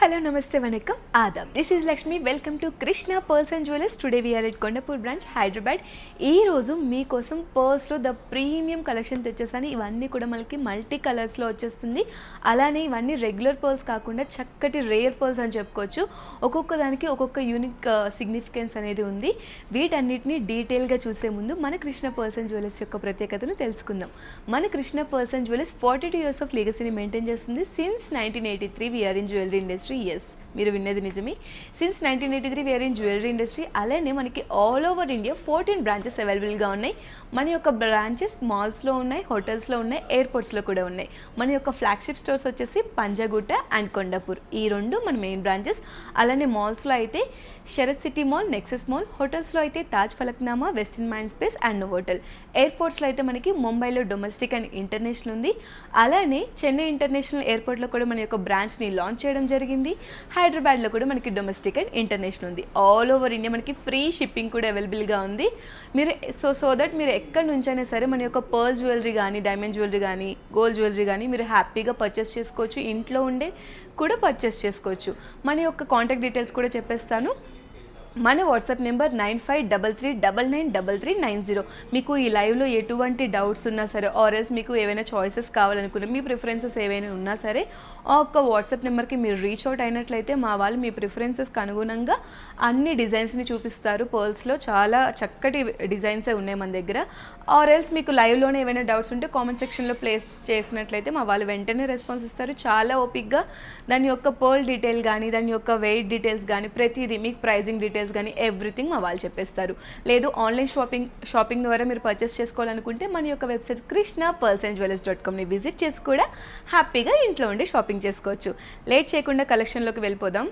hello, namaste, vanakkam, adab. This is Lakshmi. Welcome to Krishna Pearls and Jewelers. Today we are at Kondapur branch, Hyderabad. ఈ రోజు మీకోసం pearls లో the premium collection తెచ్చేసాను. ఇవన్నీ కూడా మనకి multi colours లో వచ్చేస్తుంది. అలానే ఇవన్నీ రెగ్యులర్ పర్ల్స్ కాకుండా చక్కటి రేర్ పర్ల్స్ అని చెప్పుకోవచ్చు. ఒక్కొక్క దానికి ఒక్కొక్క యూనిక్ సిగ్నిఫికెన్స్ అనేది ఉంది. వీటన్నిటిని డీటెయిల్ గా చూసే ముందు మన కృష్ణ పర్ల్స్ అండ్ జ్యువెలర్స్ యొక్క ప్రత్యేకతను తెలుసుకుందాం. మన Krishna pearls and jewellers 42 years of లెగసీని మెయింటైన్ చేస్తుంది. Since 1983 we are in jewelry industry. Yes, మీరు విన్నది నిజమే. Since 1983 we are in jewelry industry. అలానే మనకి ఆల్ ఓవర్ ఇండియా 14 బ్రాంచెస్ అవైలబుల్గా ఉన్నాయి. మన యొక్క బ్రాంచెస్ మాల్స్లో ఉన్నాయి, హోటల్స్లో ఉన్నాయి, ఎయిర్పోర్ట్స్లో కూడా ఉన్నాయి. మన యొక్క ఫ్లాగ్షిప్ స్టోర్స్ వచ్చేసి పంజాగుట్ట అండ్ కొండాపూర్, ఈ రెండు మన మెయిన్ బ్రాంచెస్. అలానే మాల్స్లో అయితే Sarath city mall, Nexus mall, హోటల్స్లో అయితే Taj Falaknuma, western mind space and Novotel, ఎయిర్పోర్ట్స్లో అయితే మనకి ముంబైలో డొమెస్టిక్ అండ్ ఇంటర్నేషనల్ ఉంది. అలానే చెన్నై ఇంటర్నేషనల్ ఎయిర్పోర్ట్లో కూడా మన యొక్క బ్రాంచ్ని లాంచ్ చేయడం జరిగింది. హైదరాబాద్లో కూడా మనకి డొమెస్టిక్ అండ్ ఇంటర్నేషనల్ ఉంది. ఆల్ ఓవర్ ఇండియా మనకి ఫ్రీ షిప్పింగ్ కూడా అవైలబుల్గా ఉంది. మీరు సో దట్ మీరు ఎక్కడి నుంచైనా సరే మన యొక్క పర్ల్ జ్యువెలరీ కానీ, డైమండ్ జ్యువెలరీ కానీ, గోల్డ్ జ్యువెలరీ కానీ మీరు హ్యాపీగా పర్చేస్ చేసుకోవచ్చు. ఇంట్లో ఉండే కూడా పర్చేస్ చేసుకోవచ్చు. మన యొక్క కాంటాక్ట్ డీటెయిల్స్ కూడా చెప్పేస్తాను. మన వాట్సాప్ నెంబర్ 9533993390. మీకు ఈ లైవ్లో ఎటువంటి డౌట్స్ ఉన్నా సరే, ఆర్ఎల్స్ మీకు ఏవైనా చాయిసెస్ కావాలనుకున్నా, మీ ప్రిఫరెన్సెస్ ఏవైనా ఉన్నా సరే, ఆ ఒక్క వాట్సాప్ నెంబర్కి మీరు రీచ్ అవుట్ అయినట్లయితే మా వాళ్ళు మీ ప్రిఫరెన్సెస్కి అనుగుణంగా అన్ని డిజైన్స్ని చూపిస్తారు. పర్ల్స్లో చాలా చక్కటి డిజైన్సే ఉన్నాయి మన దగ్గర. ఆర్ఎల్స్ మీకు లైవ్లోనే ఏమైనా డౌట్స్ ఉంటే కామెంట్ సెక్షన్లో ప్లేస్ చేసినట్లయితే మా వాళ్ళు వెంటనే రెస్పాన్స్ ఇస్తారు. చాలా ఓపిక్గా దాని యొక్క పర్ల్ డీటెయిల్ కానీ, దాని యొక్క వెయిట్ డీటెయిల్స్ కానీ, ప్రతిదీ మీకు ప్రైజింగ్ డీటెయిల్స్ కానీ ఎవ్రీథింగ్ మా వాళ్ళు చెప్పేస్తారు. లేదు ఆన్లైన్ షాపింగ్ ద్వారా మీరు పర్చేస్ చేసుకోవాలనుకుంటే మన యొక్క వెబ్సైట్ krishnapearlsandjewellers.comని విజిట్ చేసి కూడా హ్యాపీగా ఇంట్లో ఉండి షాపింగ్ చేసుకోవచ్చు. లేట్ చేయకుండా కలెక్షన్లోకి వెళ్ళిపోదాం.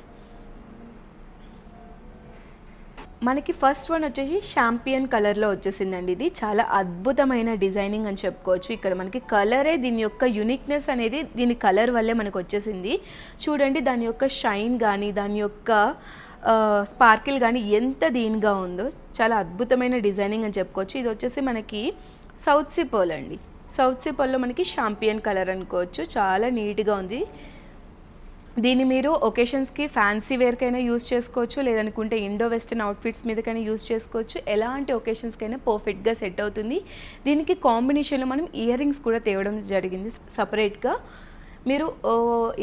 మనకి ఫస్ట్ వన్ వచ్చేసి షాంపియన్ కలర్లో వచ్చేసిందండి. ఇది చాలా అద్భుతమైన డిజైనింగ్ అని చెప్పుకోవచ్చు. ఇక్కడ మనకి కలరే దీని యొక్క యూనిక్నెస్ అనేది దీని కలర్ వల్లే మనకు వచ్చేసింది. చూడండి దాని యొక్క షైన్ కానీ, దాని యొక్క స్పార్కిల్ కానీ ఎంత దీనిగా ఉందో. చాలా అద్భుతమైన డిజైనింగ్ అని చెప్పుకోవచ్చు. ఇది వచ్చేసి మనకి సౌత్ సీ పర్ల్ అండి. సౌత్ సీ పర్ల్లో మనకి షాంపియన్ కలర్ అనుకోవచ్చు. చాలా నీట్గా ఉంది. దీన్ని మీరు ఒకేషన్స్కి ఫ్యాన్సీ వేర్కైనా యూస్ చేసుకోవచ్చు, లేదనుకుంటే ఇండో వెస్టర్న్ అవుట్ఫిట్స్ మీదకైనా యూస్ చేసుకోవచ్చు. ఎలాంటి ఒకేషన్స్కైనా పర్ఫెక్ట్గా సెట్ అవుతుంది. దీనికి కాంబినేషన్లో మనం ఇయర్ రింగ్స్ కూడా తేవడం జరిగింది సపరేట్గా. మీరు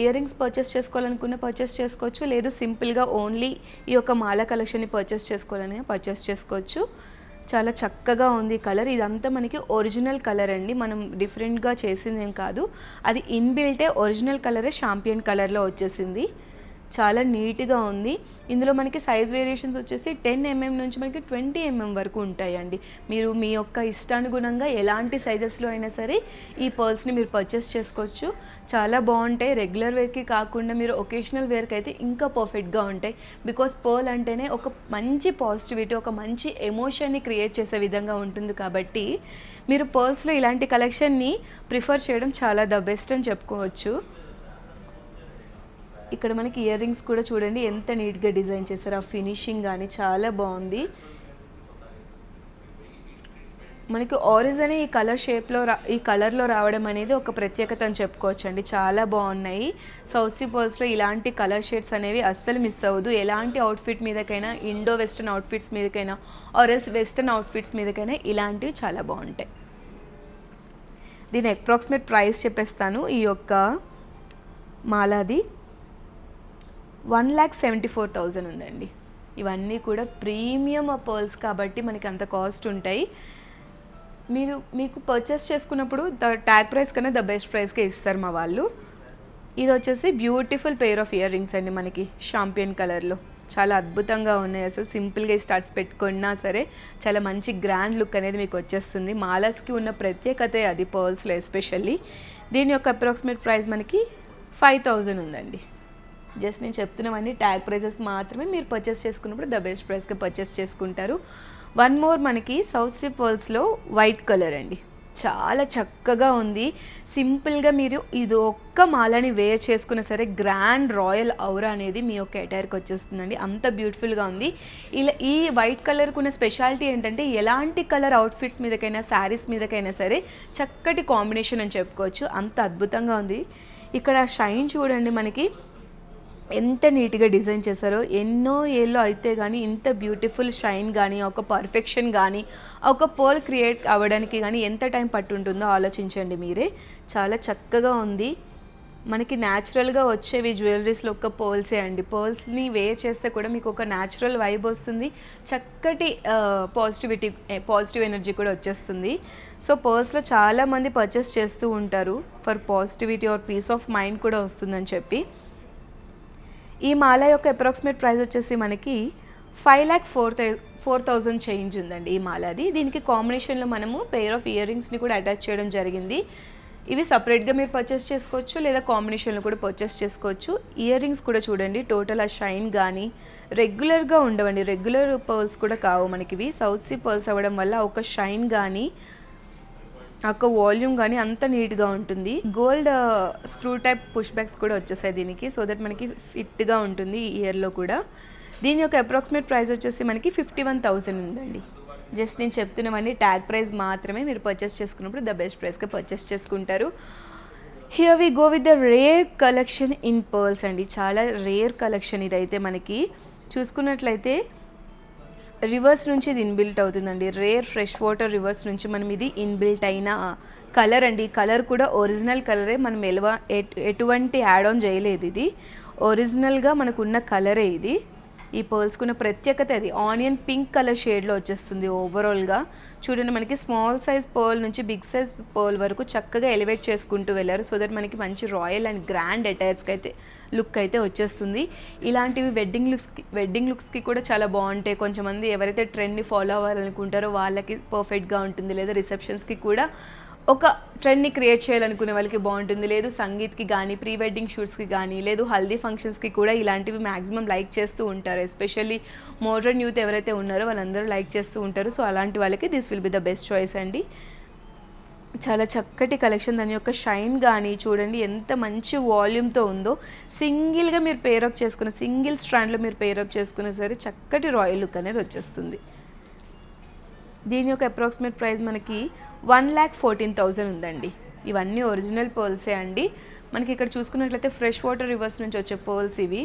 ఇయర్ రింగ్స్ పర్చేస్ చేసుకోవాలనుకున్న పర్చేస్ చేసుకోవచ్చు, లేదు సింపుల్గా ఓన్లీ ఈ యొక్క మాల కలెక్షన్ని పర్చేస్ చేసుకోవాలని పర్చేస్ చేసుకోవచ్చు. చాలా చక్కగా ఉంది కలర్. ఇదంతా మనకి ఒరిజినల్ కలర్ అండి, మనం డిఫరెంట్గా చేసింది ఏం కాదు. అది ఇన్బిల్టే ఒరిజినల్ కలరే షాంపియన్ కలర్లో వచ్చేసింది. చాలా నీట్గా ఉంది. ఇందులో మనకి సైజ్ వేరియేషన్స్ వచ్చేసి 10 mm నుంచి మనకి 20 mm వరకు ఉంటాయండి. మీరు మీ యొక్క ఇష్టానుగుణంగా ఎలాంటి సైజెస్లో అయినా సరే ఈ పర్ల్స్ని మీరు పర్చేస్ చేసుకోవచ్చు. చాలా బాగుంటాయి. రెగ్యులర్ వేర్కి కాకుండా మీరు ఒకేషనల్ వేర్కి అయితే ఇంకా పర్ఫెక్ట్గా ఉంటాయి. బికాస్ పర్ల్ అంటేనే ఒక మంచి పాజిటివిటీ, ఒక మంచి ఎమోషన్ని క్రియేట్ చేసే విధంగా ఉంటుంది. కాబట్టి మీరు పర్ల్స్లో ఇలాంటి కలెక్షన్ని ప్రిఫర్ చేయడం చాలా ద బెస్ట్ అని చెప్పుకోవచ్చు. ఇక్కడ మనకి ఇయర్ రింగ్స్ కూడా చూడండి ఎంత నీట్గా డిజైన్ చేశారు. ఆ ఫినిషింగ్ కానీ చాలా బాగుంది. మనకి ఆరిజిన్ ఈ కలర్ షేప్లో ఈ కలర్లో రావడం అనేది ఒక ప్రత్యేకత అని చెప్పుకోవచ్చు అండి. చాలా బాగున్నాయి. సౌత్ సీ పర్ల్స్లో ఇలాంటి కలర్ షేడ్స్ అనేవి అస్సలు మిస్ అవ్వదు. ఎలాంటి అవుట్ఫిట్ మీదకైనా, ఇండో వెస్టర్న్ అవుట్ఫిట్స్ మీదకైనా, ఆర్ఎల్స్ వెస్టర్న్ అవుట్ఫిట్స్ మీదకైనా ఇలాంటివి చాలా బాగుంటాయి. దీని అప్రాక్సిమేట్ ప్రైస్ చెప్పేస్తాను. ఈ యొక్క మాలాది 1,74,000 ఉందండి. ఇవన్నీ కూడా ప్రీమియం పర్ల్స్ కాబట్టి మనకి అంత కాస్ట్ ఉంటాయి. మీకు పర్చేస్ చేసుకున్నప్పుడు ట్యాగ్ ప్రైస్ కన్నా ద బెస్ట్ ప్రైస్కే ఇస్తారు మా వాళ్ళు. ఇది వచ్చేసి beautiful pair of ear rings అండి మనకి షాంపియన్ కలర్లో. చాలా అద్భుతంగా ఉన్నాయి. అసలు సింపుల్గా స్టార్ట్స్ పెట్టుకున్నా సరే చాలా మంచి గ్రాండ్ లుక్ అనేది మీకు వచ్చేస్తుంది. మాలస్కి ఉన్న ప్రత్యేకతే అది పర్ల్స్లో ఎస్పెషల్లీ. దీని యొక్క అప్రాక్సిమేట్ ప్రైస్ మనకి 5,000 ఉందండి. జస్ట్ నేను చెప్తున్నవన్నీ ట్యాగ్ ప్రైజెస్ మాత్రమే. మీరు పర్చేస్ చేసుకున్నప్పుడు ద బెస్ట్ ప్రైస్కి పర్చేస్ చేసుకుంటారు. వన్ మోర్ మనకి సౌత్ సీ పర్ల్స్లో వైట్ కలర్ అండి. చాలా చక్కగా ఉంది. సింపుల్గా మీరు ఇది ఒక్క మాలని వేర్ చేసుకున్నా సరే గ్రాండ్ రాయల్ ఔరా అనేది మీ యొక్క అటైర్కి వచ్చేస్తుందండి. అంత బ్యూటిఫుల్గా ఉంది. ఇలా ఈ వైట్ కలర్కి ఉన్న స్పెషాలిటీ ఏంటంటే ఎలాంటి కలర్ అవుట్ఫిట్స్ మీదకైనా, శారీస్ మీదకైనా సరే చక్కటి కాంబినేషన్ అని చెప్పుకోవచ్చు. అంత అద్భుతంగా ఉంది. ఇక్కడ షైన్ చూడండి మనకి ఎంత నీట్గా డిజైన్ చేశారో. ఎన్నో ఏళ్ళు అయితే కానీ ఇంత బ్యూటిఫుల్ షైన్ కానీ ఒక పర్ఫెక్షన్ కానీ ఒక పర్ల్ క్రియేట్ అవ్వడానికి కానీ ఎంత టైం పట్టుంటుందో ఆలోచించండి మీరే. చాలా చక్కగా ఉంది. మనకి న్యాచురల్గా వచ్చేవి జ్యువెలరీస్లో ఒక పర్ల్సే అండి. పర్ల్స్ని వేర్ చేస్తే కూడా మీకు ఒక న్యాచురల్ వైబ్ వస్తుంది, చక్కటి పాజిటివ్ ఎనర్జీ కూడా వచ్చేస్తుంది. సో పర్ల్స్లో చాలామంది పర్చేస్ చేస్తూ ఉంటారు for positivity or peace of mind కూడా వస్తుందని చెప్పి. ఈ మాల యొక్క అప్రాక్సిమేట్ ప్రైస్ వచ్చేసి మనకి 5,04,000 చేంజ్ ఉందండి ఈ మాలది. దీనికి కాంబినేషన్లో మనము పెయిర్ ఆఫ్ ఇయర్ రింగ్స్ని కూడా అటాచ్ చేయడం జరిగింది. ఇవి సపరేట్గా మీరు పర్చేస్ చేసుకోవచ్చు లేదా కాంబినేషన్లో కూడా పర్చేస్ చేసుకోవచ్చు. ఇయర్ రింగ్స్ కూడా చూడండి, టోటల్ ఆ షైన్ కానీ రెగ్యులర్గా ఉండవండి, రెగ్యులర్ పర్ల్స్ కూడా కావు మనకివి. సౌత్ సీ పర్ల్స్ అవ్వడం వల్ల ఒక షైన్ కానీ ఒక వాల్యూమ్ కానీ అంత నీట్గా ఉంటుంది. Gold screw type push backs కూడా వచ్చేసాయి దీనికి, సో దట్ మనకి ఫిట్గా ఉంటుంది ఈ ఇయర్లో కూడా. దీని యొక్క అప్రాక్సిమేట్ ప్రైస్ వచ్చేసి మనకి 51,000 ఉందండి. జస్ట్ నేను చెప్తున్నవన్నీ ట్యాగ్ ప్రైస్ మాత్రమే, మీరు పర్చేస్ చేసుకున్నప్పుడు ద బెస్ట్ ప్రైస్గా పర్చేస్ చేసుకుంటారు. Here we go with the rare collection in pearls అండి. చాలా రేర్ కలెక్షన్ ఇదైతే. మనకి చూసుకున్నట్లయితే రివర్స్ నుంచి ఇది ఇన్బిల్ట్ అవుతుందండి. రేర్ ఫ్రెష్ వాటర్ రివర్స్ నుంచి మనం ఇది ఇన్బిల్ట్ అయిన కలర్ అండి. కలర్ కూడా ఒరిజినల్ కలరే, మనం ఎటువంటి యాడ్ ఆన్ చేయలేదు. ఇది ఒరిజినల్గా మనకున్న కలరే ఇది. ఈ పర్ల్స్కున్న ప్రత్యేకత అది. ఆనియన్ పింక్ కలర్ షేడ్లో వచ్చేస్తుంది ఓవరాల్గా. చూడండి, మనకి స్మాల్ సైజ్ పర్ల్ నుంచి బిగ్ సైజ్ పర్ల్ వరకు చక్కగా ఎలివేట్ చేసుకుంటూ వెళ్ళారు, సో దట్ మనకి మంచి రాయల్ అండ్ గ్రాండ్ అటైర్స్కి అయితే లుక్ అయితే వచ్చేస్తుంది. ఇలాంటివి వెడ్డింగ్ లుక్స్కి కూడా చాలా బాగుంటాయి. కొంచెంమంది ఎవరైతే ట్రెండ్ని ఫాలో అవ్వాలనుకుంటారో వాళ్ళకి పర్ఫెక్ట్గా ఉంటుంది, లేదా రిసెప్షన్స్కి కూడా ఒక ట్రెండ్ని క్రియేట్ చేయాలనుకునే వాళ్ళకి బాగుంటుంది. లేదు సంగీత్కి కానీ, ప్రీ వెడ్డింగ్ షూట్స్కి కానీ, లేదు హల్దీ ఫంక్షన్స్కి కూడా ఇలాంటివి మ్యాక్సిమం లైక్ చేస్తూ ఉంటారు. ఎస్పెషల్లీ మోడర్న్ యూత్ ఎవరైతే ఉన్నారో వాళ్ళందరూ లైక్ చేస్తూ ఉంటారు. సో అలాంటి వాళ్ళకి this will be the best choice అండి. చాలా చక్కటి కలెక్షన్. దాని యొక్క షైన్ కానీ చూడండి ఎంత మంచి వాల్యూమ్తో ఉందో. సింగిల్గా మీరు పేరప్ చేసుకున్న, సింగిల్ స్ట్రాండ్లో మీరు పేరప్ చేసుకున్న సరే చక్కటి రాయల్ లుక్ అనేది వచ్చేస్తుంది. దీని యొక్క అప్రాక్సిమేట్ ప్రైస్ మనకి 1,14,000 ఉందండి. ఇవన్నీ ఒరిజినల్ పర్ల్సే అండి. మనకి ఇక్కడ చూసుకున్నట్లయితే ఫ్రెష్ వాటర్ రివర్స్ నుంచి వచ్చే పర్ల్స్ ఇవి.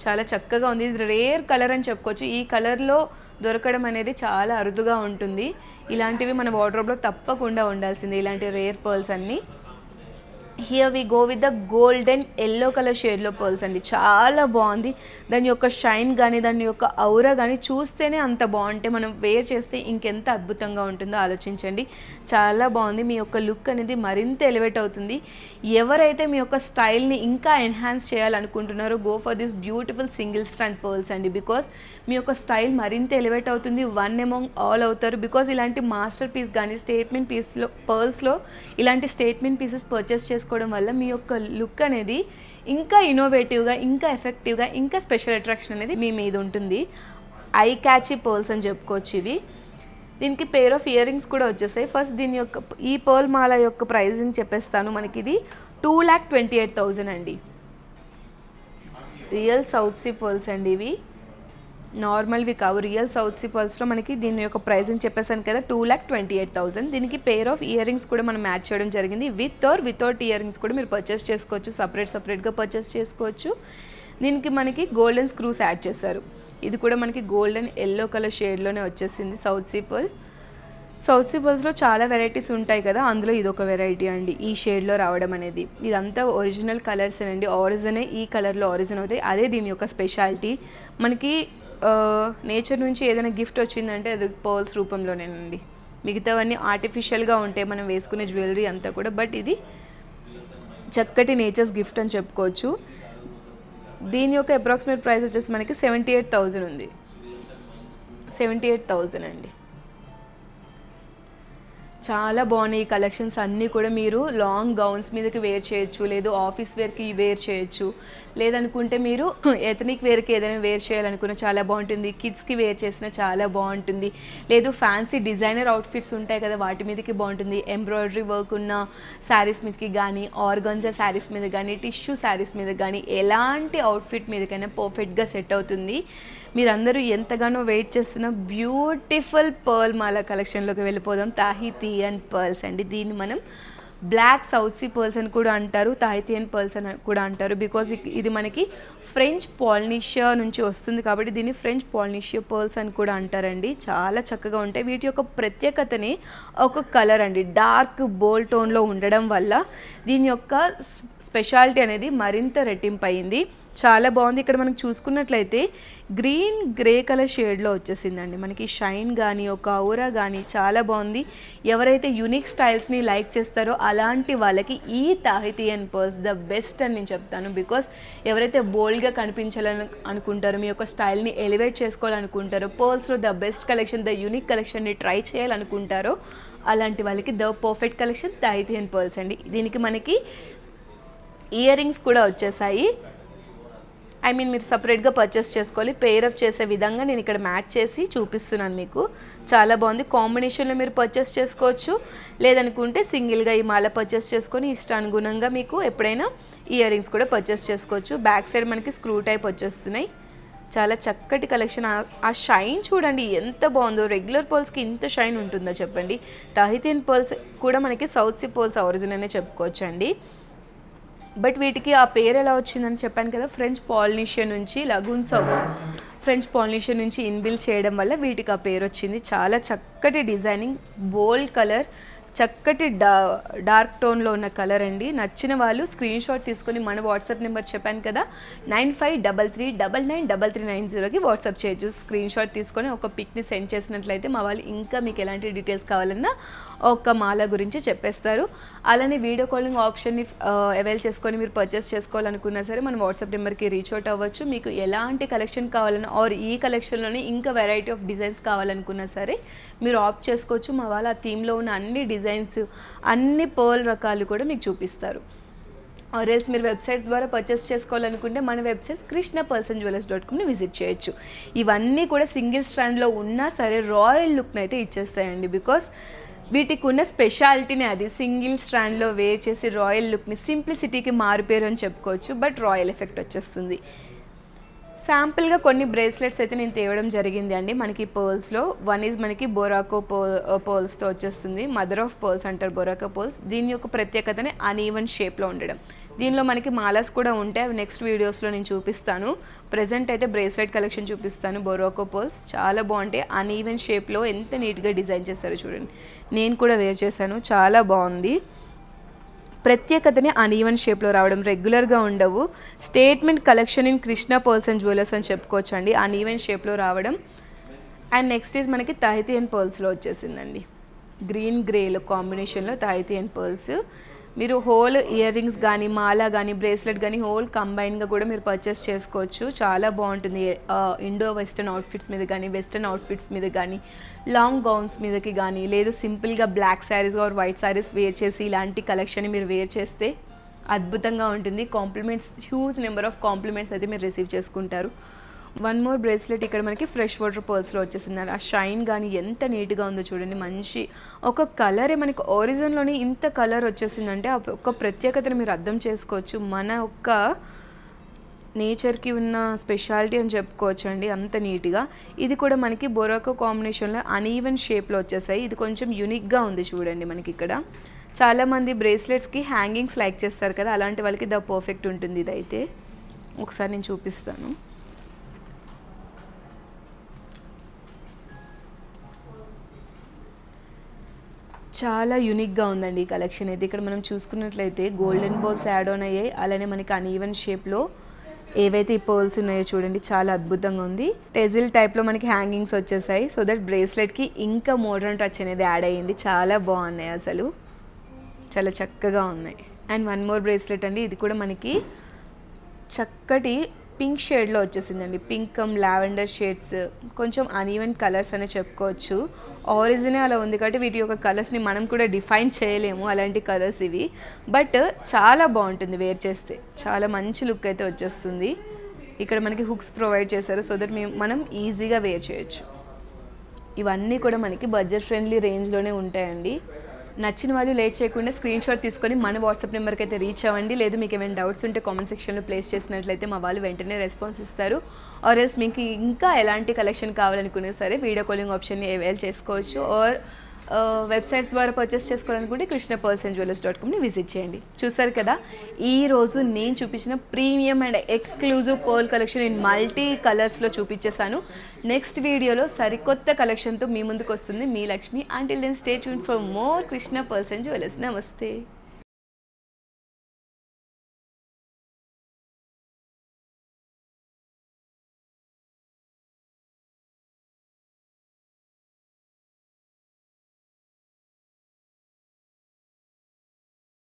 చాలా చక్కగా ఉంది. ఇది రేర్ కలర్ అని చెప్పుకోవచ్చు. ఈ కలర్లో దొరకడం అనేది చాలా అరుదుగా ఉంటుంది. ఇలాంటివి మన వార్డ్రోబ్లో తప్పకుండా ఉండాల్సిందే, ఇలాంటి రేర్ పర్ల్స్ అన్నీ. Here we go with the golden yellow colour షేడ్లో పర్ల్స్ అండి. చాలా బాగుంది. దాని యొక్క షైన్ కానీ, దాని యొక్క ఔరా కానీ చూస్తేనే అంత బాగుంటే మనం వేర్ చేస్తే ఇంకెంత అద్భుతంగా ఉంటుందో ఆలోచించండి. చాలా బాగుంది. మీ యొక్క లుక్ అనేది మరింత ఎలివేట్ అవుతుంది. ఎవరైతే మీ యొక్క స్టైల్ని ఇంకా ఎన్హాన్స్ చేయాలనుకుంటున్నారో go for this beautiful single stand pearls అండి. బికాస్ మీ యొక్క స్టైల్ మరింత ఎలివేట్ అవుతుంది, వన్ అమాంగ్ ఆల్ అవుతారు. బికాజ్ ఇలాంటి మాస్టర్ పీస్ కానీ స్టేట్మెంట్ పీస్లో పర్ల్స్లో ఇలాంటి స్టేట్మెంట్ పీసెస్ పర్చేస్ చేసుకోవడం వల్ల మీ యొక్క లుక్ అనేది ఇంకా ఇన్నోవేటివ్గా, ఇంకా ఎఫెక్టివ్గా, ఇంకా స్పెషల్ అట్రాక్షన్ అనేది మీ మీద ఉంటుంది. ఐ క్యాచీ పర్ల్స్ అని చెప్పుకోవచ్చు ఇవి. దీనికి పేర్ ఆఫ్ ఇయర్ రింగ్స్ కూడా వచ్చేసాయి. ఫస్ట్ దీని యొక్క ఈ పర్ల్ మాల యొక్క ప్రైజింగ్ చెప్పేస్తాను. మనకి ఇది 2,28,000 అండి. రియల్ సౌత్ సీ పర్ల్స్ అండి ఇవి, నార్మల్వి కావు. రియల్ సౌత్ సీ పర్ల్స్లో మనకి దీని యొక్క ప్రైజింగ్ చెప్పేసాను కదా, 2,28,000. దీనికి పేర్ ఆఫ్ ఇయర్ రింగ్స్ కూడా మనం మ్యాచ్ చేయడం జరిగింది. With or without ear rings కూడా మీరు పర్చేస్ చేసుకోవచ్చు, సపరేట్గా పర్చేస్ చేసుకోవచ్చు. దీనికి మనకి గోల్డెన్ స్క్రూస్ యాడ్ చేశారు. ఇది కూడా మనకి గోల్డెన్ ఎల్లో కలర్ షేడ్లోనే వచ్చేసింది south sea pearl. South sea పర్ల్స్లో చాలా వెరైటీస్ ఉంటాయి కదా, అందులో ఇదొక వెరైటీ అండి ఈ షేడ్లో రావడం అనేది. ఇదంతా ఒరిజినల్ కలర్స్ అండి. ఆరిజినే ఈ కలర్లో ఆరిజిన్ అవుతాయి. అదే దీని యొక్క స్పెషాలిటీ. మనకి నేచర్ నుంచి ఏదైనా గిఫ్ట్ వచ్చిందంటే అది పర్ల్స్ రూపంలోనేనండి. మిగతావన్నీ ఆర్టిఫిషియల్గా ఉంటాయి మనం వేసుకునే జ్యువెలరీ అంతా కూడా, బట్ ఇది చక్కటి నేచర్స్ గిఫ్ట్ అని చెప్పుకోవచ్చు. దీని యొక్క అప్రాక్సిమేట్ ప్రైస్ వచ్చేసి మనకి 78,000 ఉంది. 78,000 అండి. చాలా బాగున్నాయి ఈ కలెక్షన్స్ అన్నీ కూడా. మీరు లాంగ్ గౌన్స్ మీదకి వేర్ చేయొచ్చు, లేదు ఆఫీస్ వేర్కి వేర్ చేయొచ్చు, లేదనుకుంటే మీరు ఎథనిక్ వేర్కి ఏదైనా వేర్ చేయాలనుకున్నా చాలా బాగుంటుంది. కిడ్స్కి వేర్ చేసినా చాలా బాగుంటుంది. లేదు ఫ్యాన్సీ డిజైనర్ అవుట్ఫిట్స్ ఉంటాయి కదా, వాటి మీదకి బాగుంటుంది. ఎంబ్రాయిడరీ వర్క్ ఉన్న శారీస్ మీదకి కానీ, ఆర్గంజా శారీస్ మీద కానీ, టిష్యూ శారీస్ మీద కానీ, ఎలాంటి అవుట్ఫిట్ మీదకైనా పర్ఫెక్ట్గా సెట్ అవుతుంది. మీరందరూ ఎంతగానో వెయిట్ చేస్తున్న బ్యూటిఫుల్ పర్ల్ మాల కలెక్షన్లోకి వెళ్ళిపోదాం. తాహితి అండ్ పర్ల్స్ అండి. దీన్ని మనం బ్లాక్ సౌత్ సీ పర్ల్స్ అని కూడా అంటారు, తాహితియన్ పర్ల్స్ అని కూడా అంటారు. బికాజ్ ఇది మనకి ఫ్రెంచ్ పాలినేషియా నుంచి వస్తుంది కాబట్టి దీన్ని ఫ్రెంచ్ పాలినేషియా పర్ల్స్ అని కూడా అంటారండి. చాలా చక్కగా ఉంటాయి. వీటి యొక్క ప్రత్యేకతని ఒక కలర్ అండి, డార్క్ బోల్డ్ టోన్లో ఉండడం వల్ల దీని యొక్క స్పెషాలిటీ అనేది మరింత రెట్టింపు అయింది. చాలా బాగుంది. ఇక్కడ మనం చూసుకున్నట్లయితే గ్రీన్ గ్రే కలర్ షేడ్లో వచ్చేసిందండి. మనకి షైన్ కానీ ఒక ఔరా కానీ చాలా బాగుంది. ఎవరైతే యూనిక్ స్టైల్స్ని లైక్ చేస్తారో అలాంటి వాళ్ళకి ఈ తాహితియన్ పర్ల్స్ ద బెస్ట్ అని నేను చెప్తాను. బికాస్ ఎవరైతే బోల్డ్గా కనిపించాలని అనుకుంటారో, మీ యొక్క స్టైల్ని ఎలివేట్ చేసుకోవాలనుకుంటారో, పర్ల్స్లో the best collection, the unique కలెక్షన్ని ట్రై చేయాలనుకుంటారో అలాంటి వాళ్ళకి the perfect collection Tahitian pearls అండి. దీనికి మనకి ఇయర్ రింగ్స్ కూడా వచ్చేసాయి. మీరు సపరేట్గా పర్చేస్ చేసుకోవాలి. పేరప్ చేసే విధంగా నేను ఇక్కడ మ్యాచ్ చేసి చూపిస్తున్నాను మీకు. చాలా బాగుంది. కాంబినేషన్లో మీరు పర్చేస్ చేసుకోవచ్చు, లేదనుకుంటే సింగిల్గా ఈ మాల పర్చేస్ చేసుకొని ఇష్టానుగుణంగా మీకు ఎప్పుడైనా ఇయర్ రింగ్స్ కూడా పర్చేస్ చేసుకోవచ్చు. బ్యాక్ సైడ్ మనకి స్క్రూ టైప్ వచ్చేస్తున్నాయి. చాలా చక్కటి కలెక్షన్. ఆ షైన్ చూడండి ఎంత బాగుందో. రెగ్యులర్ పర్ల్స్కి ఇంత షైన్ ఉంటుందో చెప్పండి. తాహితియన్ పర్ల్స్ కూడా మనకి సౌత్ సీ పర్ల్స్ ఒరిజిన్ అనే చెప్పుకోవచ్చు అండి. బట్ వీటికి ఆ పేరు ఎలా వచ్చిందని చెప్పాను కదా, ఫ్రెంచ్ పాలినేషియా నుంచి లగూన్స్ ఆఫ్ ఫ్రెంచ్ పాలినేషియా నుంచి ఇన్బిల్ చేయడం వల్ల వీటికి ఆ పేరు వచ్చింది. చాలా చక్కటి డిజైనింగ్, బోల్డ్ కలర్, చక్కటి డార్క్ టోన్లో ఉన్న కలర్ అండి. నచ్చిన వాళ్ళు స్క్రీన్ షాట్ తీసుకొని మన వాట్సాప్ నెంబర్ చెప్పాను కదా 9533993390కి వాట్సాప్ చేయొచ్చు. స్క్రీన్ షాట్ తీసుకొని ఒక పిక్ని సెండ్ చేసినట్లయితే మా వాళ్ళు ఇంకా మీకు ఎలాంటి డీటెయిల్స్ కావాలన్నా ఒక మాల గురించి చెప్పేస్తారు. అలానే వీడియో కాలింగ్ ఆప్షన్ని అవైల్ చేసుకొని మీరు పర్చేస్ చేసుకోవాలనుకున్నా సరే మన వాట్సాప్ నెంబర్కి రీచ్ అవుట్ అవ్వచ్చు. మీకు ఎలాంటి కలెక్షన్ కావాలన్నా ఆర్ ఈ కలెక్షన్లోనే ఇంకా వెరైటీ ఆఫ్ డిజైన్స్ కావాలనుకున్నా సరే మీరు ఆప్ట్ చేసుకోవచ్చు. మా వాళ్ళ ఆ థీమ్లో ఉన్న అన్ని డిజైన్స్, అన్ని పర్ల్ రకాలు కూడా మీకు చూపిస్తారు. ఆర్ఎల్స్ మీరు వెబ్సైట్స్ ద్వారా పర్చేస్ చేసుకోవాలనుకుంటే మన వెబ్సైట్స్ krishnapurlsandjewellers.comని విజిట్ చేయొచ్చు. ఇవన్నీ కూడా సింగిల్ స్ట్రాండ్లో ఉన్నా సరే రాయల్ లుక్ని అయితే ఇచ్చేస్తాయండి. బికాస్ వీటికి ఉన్న స్పెషాలిటీనే అది. సింగిల్ స్ట్రాండ్లో వేర్ చేసి రాయల్ లుక్ని, సింప్లిసిటీకి మారిపోయారు అని చెప్పుకోవచ్చు. బట్ రాయల్ ఎఫెక్ట్ వచ్చేస్తుంది. శాంపుల్గా కొన్ని బ్రేస్లెట్స్ అయితే నేను తేవడం జరిగింది అండి. మనకి పర్ల్స్లో వన్ ఈజ్ మనకి బొరాకో పర్ల్స్తో వచ్చేస్తుంది. మదర్ ఆఫ్ పర్ల్స్ అంటారు బొరాకో పర్ల్స్. దీని యొక్క ప్రత్యేకతనే అన్ఈవెన్ షేప్లో ఉండడం. దీనిలో మనకి మాలాస్ కూడా ఉంటాయి, అవి నెక్స్ట్ వీడియోస్లో నేను చూపిస్తాను. ప్రజెంట్ అయితే బ్రేస్లెట్ కలెక్షన్ చూపిస్తాను. బొరాకో పర్ల్స్ చాలా బాగుంటాయి. అన్ఈవెన్ షేప్లో ఎంత నీట్గా డిజైన్ చేశారో చూడండి. నేను కూడా వేర్ చేశాను, చాలా బాగుంది. ప్రత్యేకతని అన్ఈవెన్ షేప్లో రావడం, రెగ్యులర్గా ఉండవు. Statement collection in Krishna pearls and jewellers అని చెప్పుకోవచ్చు అండి, అన్ఈవెన్ షేప్లో రావడం. అండ్ నెక్స్ట్ ఈజ్ మనకి తాహితియన్ పర్ల్స్లో వచ్చేసిందండి. గ్రీన్ గ్రేలో కాంబినేషన్లో తాహితియన్ పర్ల్స్. మీరు హోల్ ఇయర్ రింగ్స్ కానీ, మాల కానీ, బ్రేస్లెట్ కానీ హోల్ కంబైన్గా కూడా మీరు పర్చేస్ చేసుకోవచ్చు. చాలా బాగుంటుంది. ఇండో వెస్టర్న్ అవుట్ఫిట్స్ మీద కానీ, వెస్టర్న్ అవుట్ఫిట్స్ మీద కానీ, లాంగ్ గౌన్స్ మీదకి కానీ, లేదు సింపుల్గా black saris or white saris wear చేసి ఇలాంటి కలెక్షన్ మీరు వేర్ చేస్తే అద్భుతంగా ఉంటుంది. Compliments, huge number of compliments అయితే మీరు రిసీవ్ చేసుకుంటారు. వన్ మోర్ బ్రేస్లెట్ ఇక్కడ మనకి ఫ్రెష్ వాటర్ పర్ల్స్లో వచ్చేసింది. ఆ షైన్ కానీ ఎంత నీట్గా ఉందో చూడండి. మంచి ఒక కలరే మనకి ఒరిజిన్లోనే ఇంత కలర్ వచ్చేసిందంటే ఆ ఒక ప్రత్యేకతను మీరు అర్థం చేసుకోవచ్చు. మన ఒక్క నేచర్కి ఉన్న స్పెషాలిటీ అని చెప్పుకోవచ్చు అండి, అంత నీట్గా. ఇది కూడా మనకి బొరాకో కాంబినేషన్లో అన్ఈవెన్ షేప్లో వచ్చేసాయి. ఇది కొంచెం యూనిక్గా ఉంది చూడండి. మనకి ఇక్కడ చాలామంది బ్రేస్లెట్స్కి హ్యాంగింగ్స్ లైక్ చేస్తారు కదా, అలాంటి వాళ్ళకి ద పర్ఫెక్ట్ ఉంటుంది. ఇదైతే ఒకసారి నేను చూపిస్తాను. చాలా యూనిక్గా ఉందండి ఈ కలెక్షన్ అయితే. ఇక్కడ మనం చూసుకున్నట్లయితే గోల్డెన్ బాల్స్ యాడ్ ఆన్ అయ్యాయి. అలానే మనకి అన్ఈవెన్ షేప్లో ఏవైతే ఈ పర్ల్స్ ఉన్నాయో చూడండి, చాలా అద్భుతంగా ఉంది. టెజిల్ టైప్లో మనకి హ్యాంగింగ్స్ వచ్చేసాయి. సో దట్ బ్రేస్లెట్కి ఇంకా మోడర్న్ టచ్ అనేది యాడ్ అయ్యింది. చాలా బాగున్నాయి, అసలు చాలా చక్కగా ఉన్నాయి. అండ్ వన్ మోర్ బ్రేస్లెట్ అండి. ఇది కూడా మనకి చక్కటి పింక్ షేడ్లో వచ్చేసిందండి. పింక్ కమ్ లావెండర్ షేడ్స్, కొంచెం అన్ఈవెన్ కలర్స్ అనే చెప్పుకోవచ్చు. ఆరిజినే అలా ఉంది కాబట్టి వీటి యొక్క కలర్స్ని మనం కూడా డిఫైన్ చేయలేము, అలాంటి కలర్స్ ఇవి. బట్ చాలా బాగుంటుంది వేర్ చేస్తే, చాలా మంచి లుక్ అయితే వచ్చేస్తుంది. ఇక్కడ మనకి హుక్స్ ప్రొవైడ్ చేశారు సో దట్ మనం ఈజీగా వేర్ చేయొచ్చు. ఇవన్నీ కూడా మనకి బడ్జెట్ ఫ్రెండ్లీ రేంజ్లోనే ఉంటాయండి. నచ్చిన వాళ్ళు లేట్ చేయకుండా స్క్రీన్ షాట్ తీసుకొని మన వాట్సాప్ నెంబర్కి అయితే రీచ్ అవ్వండి. లేదు మీకు ఏమైనా డౌట్స్ ఉంటే కామెంట్ సెక్షన్లో ప్లేస్ చేసినట్లయితే మా వాళ్ళు వెంటనే రెస్పాన్స్ ఇస్తారు. ఆర్ ఎల్స్ మీకు ఇంకా ఎలాంటి కలెక్షన్ కావాలనుకున్నా సరే వీడియో కాలింగ్ ఆప్షన్ని అవైల్ చేసుకోవచ్చు. ఆర్ వెబ్సైట్స్ ద్వారా పర్చేస్ చేసుకోవాలనుకుంటే krishnapurlsandjewellers.comని విజిట్ చేయండి. చూసారు కదా, ఈరోజు నేను చూపించిన premium and exclusive pearl collection in multi కలర్స్లో చూపించేశాను. నెక్స్ట్ వీడియోలో సరికొత్త కలెక్షన్తో మీ ముందుకు వస్తుంది మీ Lakshmi. Until then stay tuned for more Krishna pearls and jewellers. నమస్తే.